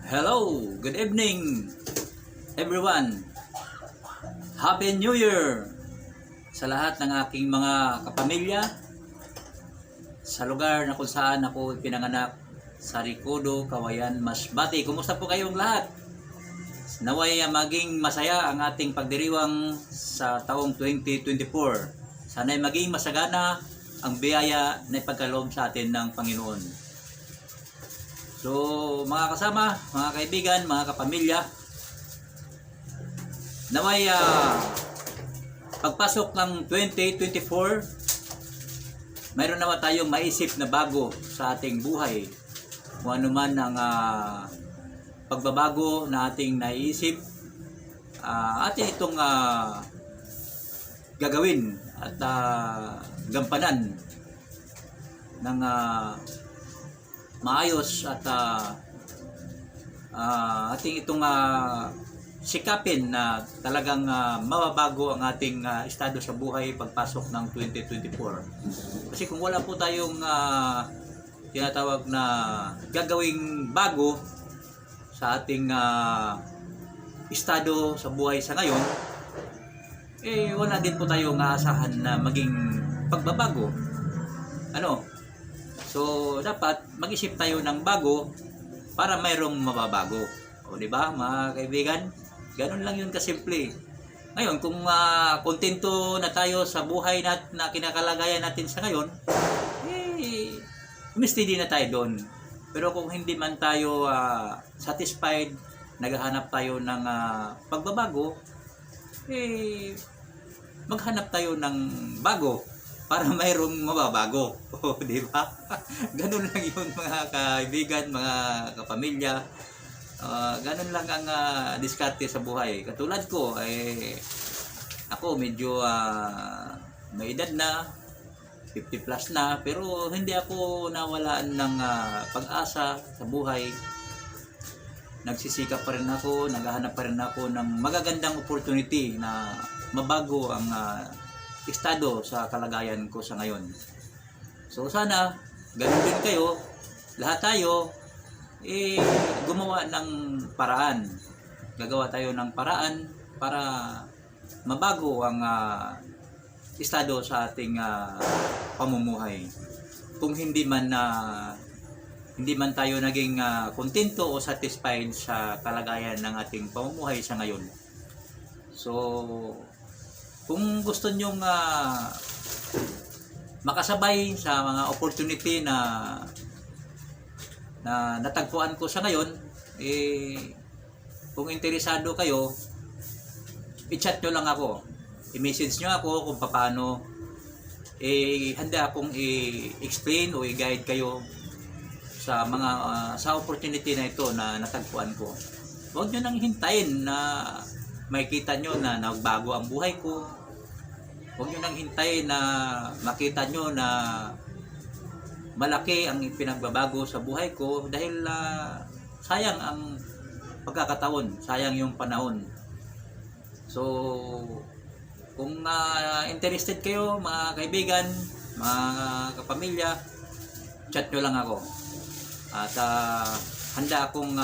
Hello, good evening everyone. Happy New Year sa lahat ng aking mga kapamilya sa lugar na kung saan ako pinanganak sa Ricodo, Kawayan, Masbate. Kumusta po kayong lahat? Naway maging masaya ang ating pagdiriwang sa taong 2024. Sana'y maging masagana ang biyaya na ipagkaloob sa atin ng Panginoon. So, mga kasama, mga kaibigan, mga kapamilya, naway pagpasok ng 2024, mayroon naman tayong maisip na bago sa ating buhay. Kung ano man ang pagbabago na ating naiisip, atin itong gagawin at gampanan ng maayos at ating itong sikapin na talagang mababago ang ating estado sa buhay pagpasok ng 2024. Kasi kung wala po tayong tinatawag na gagawing bago sa ating estado sa buhay sa ngayon, wala din po tayong aasahan na maging pagbabago. So, dapat mag-isip tayo ng bago para mayroong mababago. O, di ba, mga kaibigan? Ganun lang yun kasimple. Ngayon, kung kontento na tayo sa buhay na kinakalagayan natin sa ngayon, steady na tayo doon. Pero kung hindi man tayo satisfied, naghahanap tayo ng pagbabago, maghanap tayo ng bago para mayroong mababago. O, di ba? Ganun lang yun, mga kaibigan, mga kapamilya. Ganun lang ang diskarte sa buhay. Katulad ko, ako medyo may edad na, 50 plus na, pero hindi ako nawalaan ng pag-asa sa buhay. Nagsisikap pa rin ako, naghahanap pa rin ako ng magagandang opportunity na mabago ang estado sa kalagayan ko sa ngayon. So sana ganun din kayo, lahat tayo gumawa ng paraan. Gagawa tayo ng paraan para mabago ang estado sa ating pamumuhay. Kung hindi man tayo naging kontento o satisfied sa kalagayan ng ating pamumuhay sa ngayon. So kung gusto nyong makasabay sa mga opportunity na natagpuan ko sa ngayon, kung interesado kayo, i-chat nyo lang ako. I-message nyo ako kung paano handa akong i-explain o i-guide kayo sa mga sa opportunity na ito na natagpuan ko. Huwag nyo nang hintayin na makita nyo na nagbago ang buhay ko. Huwag nyo nang hintayin na makita nyo na malaki ang pinagbabago sa buhay ko dahil sayang ang pagkakataon, sayang yung panahon. So, kung interested kayo, mga kaibigan, mga kapamilya, chat nyo lang ako. At handa akong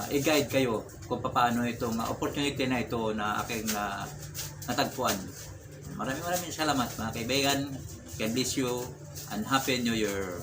i-guide kayo kung paano itong opportunity na ito na aking natagpuan. Maraming salamat, mga kaibigan. God bless you and Happy New Year.